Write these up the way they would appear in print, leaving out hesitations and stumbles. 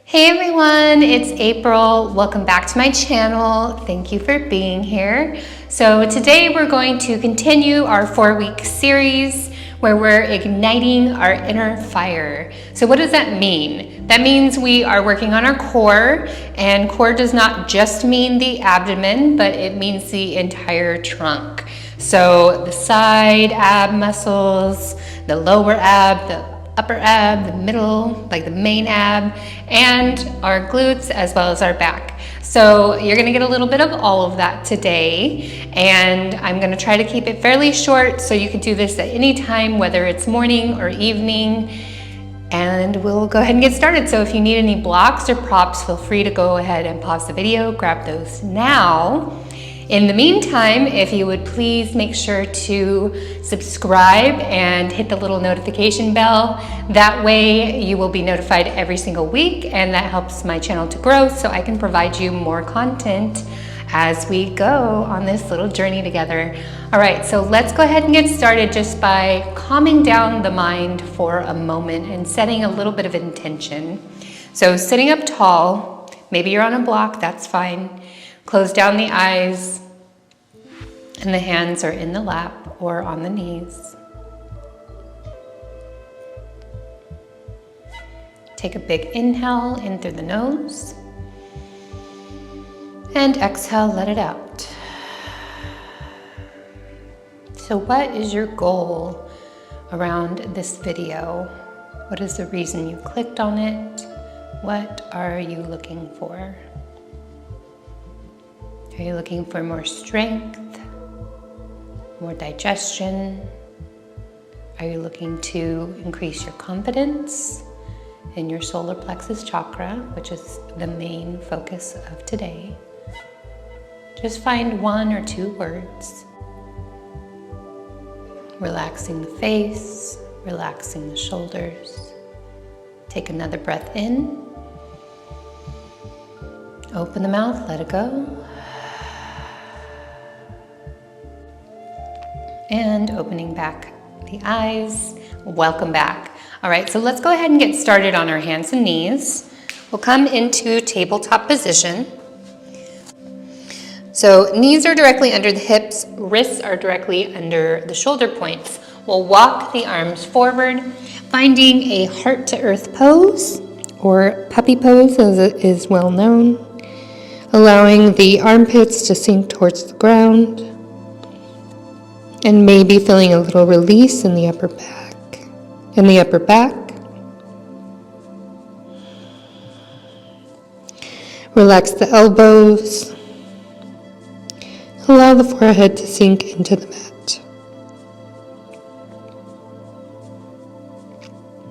Hey everyone, it's April. Welcome back to my channel. Thank you for being here. So today we're going to continue our 4-week series where we're igniting our inner fire. So what does that mean? That means we are working on our core, and core does not just mean the abdomen, but it means the entire trunk. So the side ab muscles, the lower ab, the upper ab, the middle, like the main ab, and our glutes as well as our back. So you're gonna get a little bit of all of that today, and I'm gonna try to keep it fairly short so you can do this at any time, whether it's morning or evening, and we'll go ahead and get started. So if you need any blocks or props, feel free to go ahead and pause the video, grab those now. In the meantime, if you would please make sure to subscribe and hit the little notification bell. That way you will be notified every single week, and that helps my channel to grow so I can provide you more content as we go on this little journey together. All right, so let's go ahead and get started just by calming down the mind for a moment and setting a little bit of intention. So sitting up tall, maybe you're on a block, that's fine. Close down the eyes, and the hands are in the lap or on the knees. Take a big inhale in through the nose, and exhale, let it out. So what is your goal around this video? What is the reason you clicked on it? What are you looking for? Are you looking for more strength, more digestion? Are you looking to increase your confidence in your solar plexus chakra, which is the main focus of today? Just find 1 or 2 words. Relaxing the face, relaxing the shoulders. Take another breath in. Open the mouth, let it go. And opening back the eyes. Welcome back. All right, so let's go ahead and get started on our hands and knees. We'll come into tabletop position. So knees are directly under the hips, wrists are directly under the shoulder points. We'll walk the arms forward, finding a heart to earth pose, or puppy pose as it is well known, allowing the armpits to sink towards the ground, and maybe feeling a little release in the upper back. Relax the elbows. Allow the forehead to sink into the mat.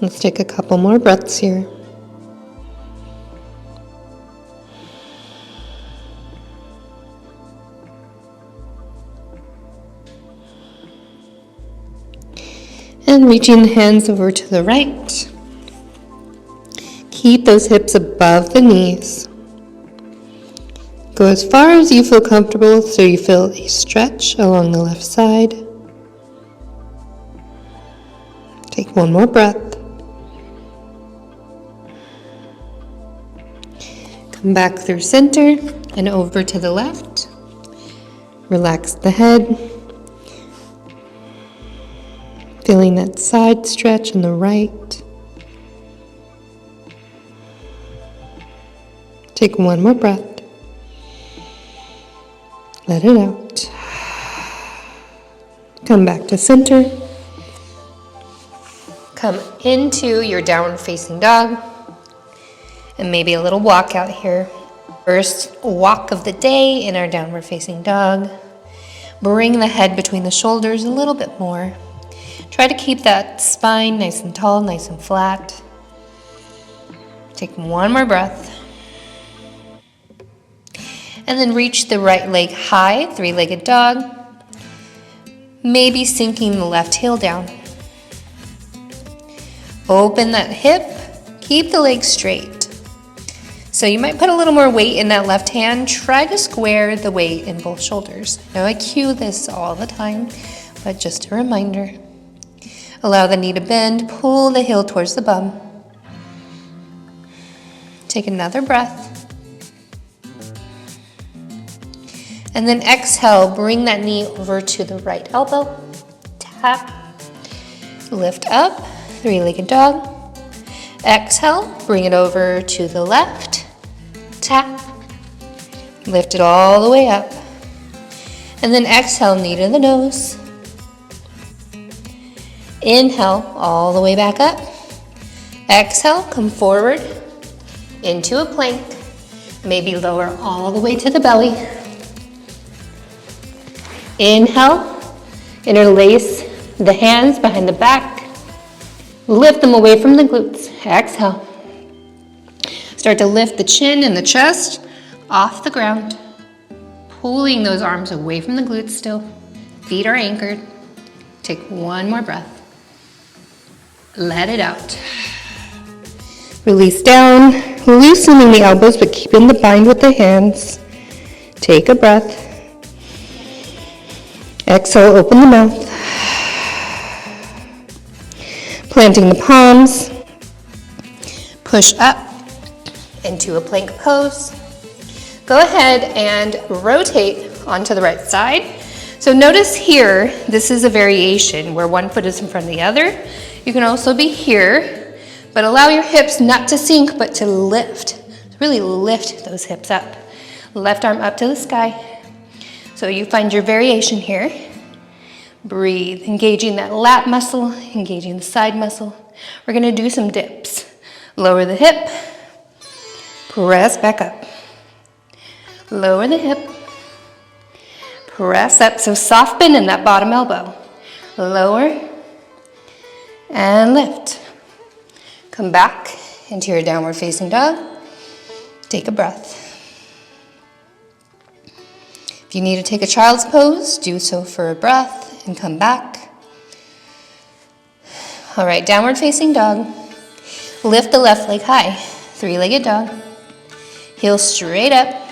Let's take a couple more breaths here. And reaching the hands over to the right. Keep those hips above the knees. Go as far as you feel comfortable so you feel a stretch along the left side. Take one more breath. Come back through center and over to the left. Relax the head. Feeling that side stretch in the right. Take one more breath. Let it out. Come back to center. Come into your downward facing dog. And maybe a little walk out here. First walk of the day in our downward facing dog. Bring the head between the shoulders a little bit more. Try to keep that spine nice and tall, nice and flat. Take one more breath. And then reach the right leg high, 3-legged dog. Maybe sinking the left heel down. Open that hip, keep the leg straight. So you might put a little more weight in that left hand. Try to square the weight in both shoulders. Now I cue this all the time, but just a reminder. Allow the knee to bend, pull the heel towards the bum. Take another breath. And then exhale, bring that knee over to the right elbow. Tap. Lift up, three-legged dog. Exhale, bring it over to the left. Tap. Lift it all the way up. And then exhale, knee to the nose. Inhale, all the way back up. Exhale, come forward into a plank. Maybe lower all the way to the belly. Inhale, interlace the hands behind the back. Lift them away from the glutes. Exhale. Start to lift the chin and the chest off the ground. Pulling those arms away from the glutes still. Feet are anchored. Take one more breath. Let it out. Release down, loosening the elbows but keeping the bind with the hands. Take a breath. Exhale, open the mouth. Planting the palms. Push up into a plank pose. Go ahead and rotate onto the right side. So notice here, this is a variation where one foot is in front of the other. You can also be here, but allow your hips not to sink, but to lift. Really lift those hips up. Left arm up to the sky. So you find your variation here. Breathe, engaging that lat muscle, engaging the side muscle. We're gonna do some dips. Lower the hip, press back up. Lower the hip, press up. So soft bend in that bottom elbow. Lower and lift. Come back into your downward facing dog. Take a breath. If you need to take a child's pose, do so for a breath and come back. All right, downward facing dog. Lift the left leg high, three-legged dog. Heel straight up.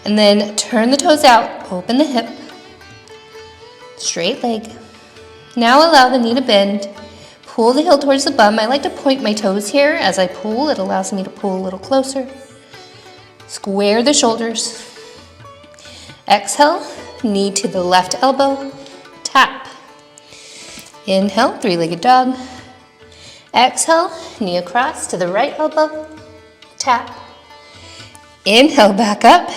And then turn the toes out, open the hip. Straight leg. Now allow the knee to bend. Pull the heel towards the bum. I like to point my toes here. As I pull, it allows me to pull a little closer. Square the shoulders. Exhale, knee to the left elbow. Tap. Inhale, three-legged dog. Exhale, knee across to the right elbow. Tap. Inhale, back up.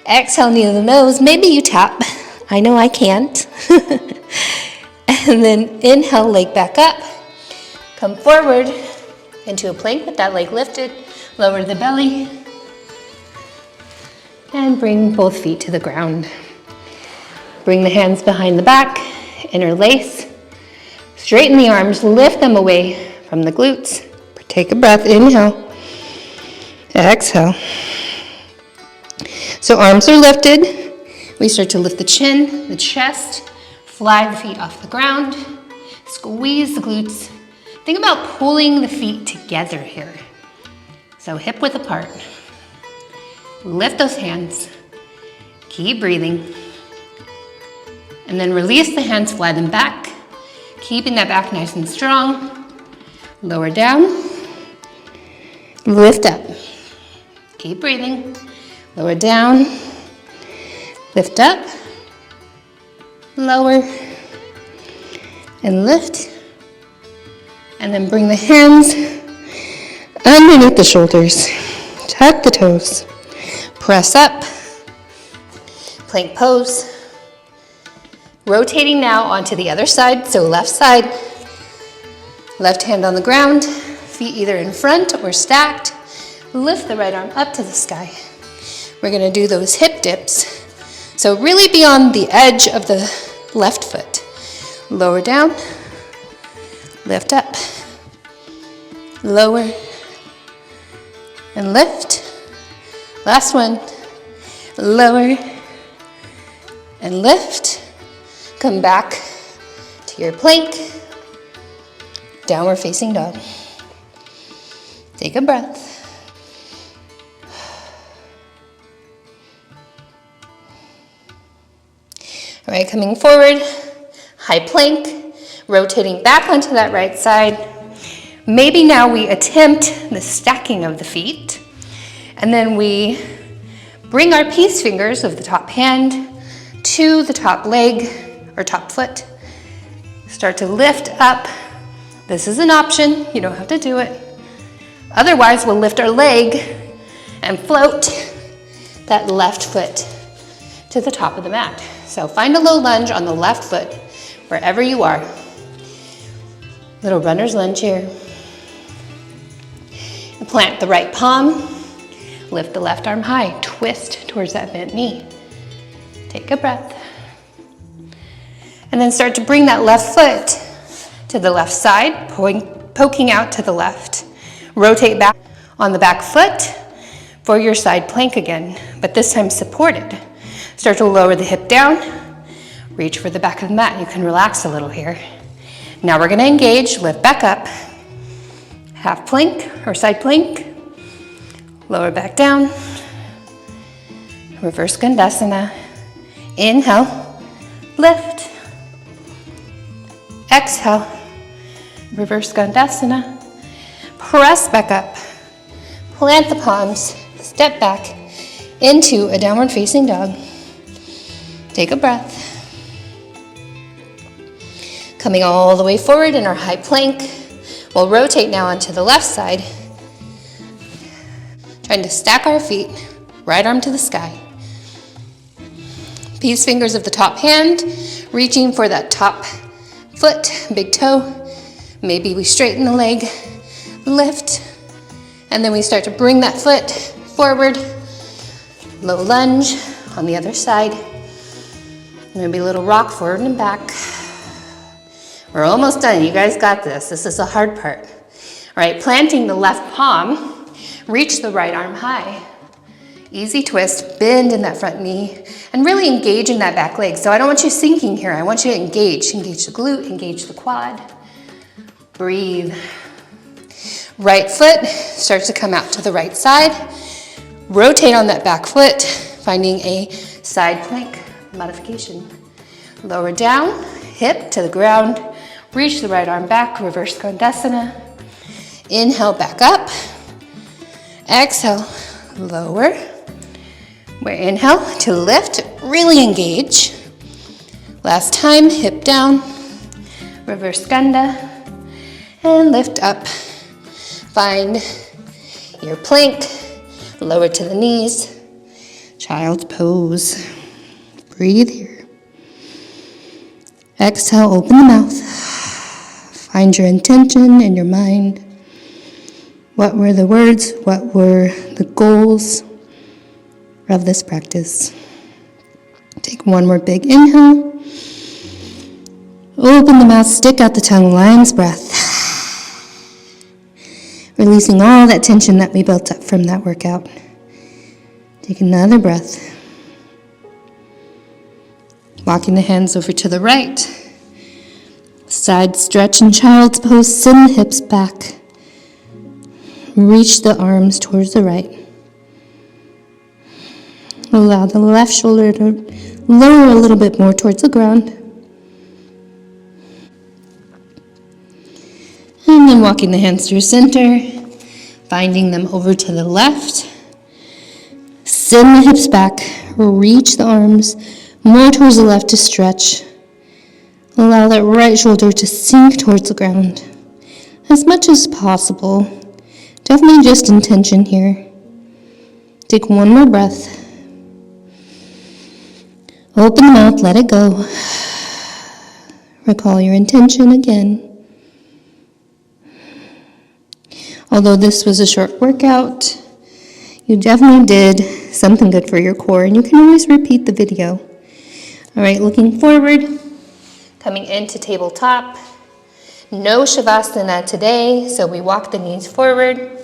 Exhale, knee to the nose. Maybe you tap. I know I can't. And then inhale, leg back up. Come forward into a plank with that leg lifted. Lower the belly. And bring both feet to the ground. Bring the hands behind the back. Interlace. Straighten the arms. Lift them away from the glutes. Take a breath. Inhale. Exhale. So arms are lifted. We start to lift the chin, the chest, fly the feet off the ground, squeeze the glutes. Think about pulling the feet together here. So hip width apart. Lift those hands. Keep breathing. And then release the hands, fly them back. Keeping that back nice and strong. Lower down. Lift up. Keep breathing. Lower down, lift up, lower, and lift. And then bring the hands underneath the shoulders. Tuck the toes. Press up, plank pose. Rotating now onto the other side, so left side. Left hand on the ground, feet either in front or stacked. Lift the right arm up to the sky. We're gonna do those hip dips. So really be on the edge of the left foot. Lower down, lift up, lower, and lift. Last one, lower, and lift. Come back to your plank, downward facing dog. Take a breath. All right, coming forward, high plank, rotating back onto that right side. Maybe now we attempt the stacking of the feet, and then we bring our peace fingers of the top hand to the top leg or top foot. Start to lift up. This is an option, you don't have to do it. Otherwise, we'll lift our leg and float that left foot to the top of the mat. So find a low lunge on the left foot, wherever you are. Little runner's lunge here. And plant the right palm, lift the left arm high, twist towards that bent knee. Take a breath. And then start to bring that left foot to the left side, poking out to the left. Rotate back on the back foot for your side plank again, but this time supported. Start to lower the hip down, reach for the back of the mat. You can relax a little here. Now we're gonna engage, lift back up, half plank or side plank, lower back down, reverse Skandasana. Inhale, lift, exhale, reverse Skandasana. Press back up, plant the palms, step back into a downward facing dog. Take a breath. Coming all the way forward in our high plank. We'll rotate now onto the left side. Trying to stack our feet, right arm to the sky. Peace fingers of the top hand, reaching for that top foot, big toe. Maybe we straighten the leg, lift, and then we start to bring that foot forward. Low lunge on the other side. Maybe a little rock forward and back. We're almost done. You guys got this. This is the hard part. All right, planting the left palm, reach the right arm high. Easy twist, bend in that front knee, and really engage in that back leg. So I don't want you sinking here. I want you to engage. Engage the glute, engage the quad. Breathe. Right foot starts to come out to the right side. Rotate on that back foot, finding a side plank modification. Lower down, hip to the ground. Reach the right arm back, reverse Skandasana. Inhale, back up. Exhale, lower. We're inhale to lift, really engage. Last time, hip down, reverse Skanda, and lift up. Find your plank, lower to the knees, child's pose. Breathe here. Exhale, open the mouth. Find your intention in your mind. What were the words? What were the goals of this practice? Take one more big inhale. Open the mouth, stick out the tongue, lion's breath. Releasing all that tension that we built up from that workout. Take another breath. Walking the hands over to the right. Side stretch in child's pose, send the hips back. Reach the arms towards the right. Allow the left shoulder to lower a little bit more towards the ground. And then walking the hands through center, finding them over to the left. Send the hips back, reach the arms more towards the left to stretch. Allow that right shoulder to sink towards the ground as much as possible. Definitely just intention here. Take one more breath. Open the mouth, let it go. Recall your intention again. Although this was a short workout, you definitely did something good for your core, and you can always repeat the video. All right, looking forward, coming into tabletop. No Shavasana today, so we walk the knees forward,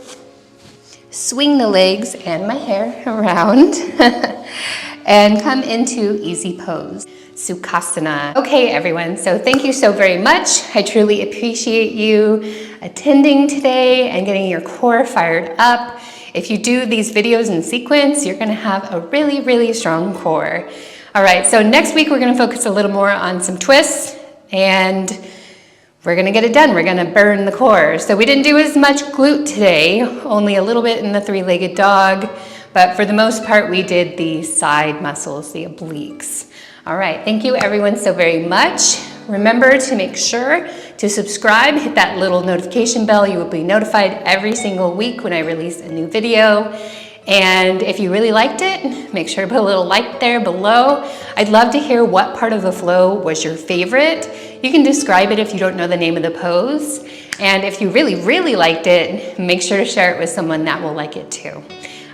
swing the legs and my hair around, and come into easy pose, Sukhasana. Okay, everyone, so thank you so very much. I truly appreciate you attending today and getting your core fired up. If you do these videos in sequence, you're gonna have a really, really strong core. All right, so next week we're gonna focus a little more on some twists, and we're gonna get it done. We're gonna burn the core. So we didn't do as much glute today, only a little bit in the three-legged dog, but for the most part, we did the side muscles, the obliques. All right, thank you everyone so very much. Remember to make sure to subscribe, hit that little notification bell. You will be notified every single week when I release a new video. And if you really liked it, make sure to put a little like there below. I'd love to hear what part of the flow was your favorite. You can describe it if you don't know the name of the pose. And if you really, really liked it, make sure to share it with someone that will like it too.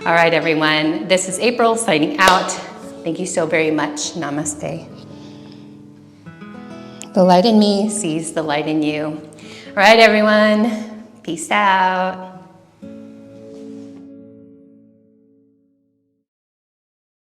All right, everyone, this is April signing out. Thank you so very much. Namaste. The light in me sees the light in you. All right, everyone, peace out.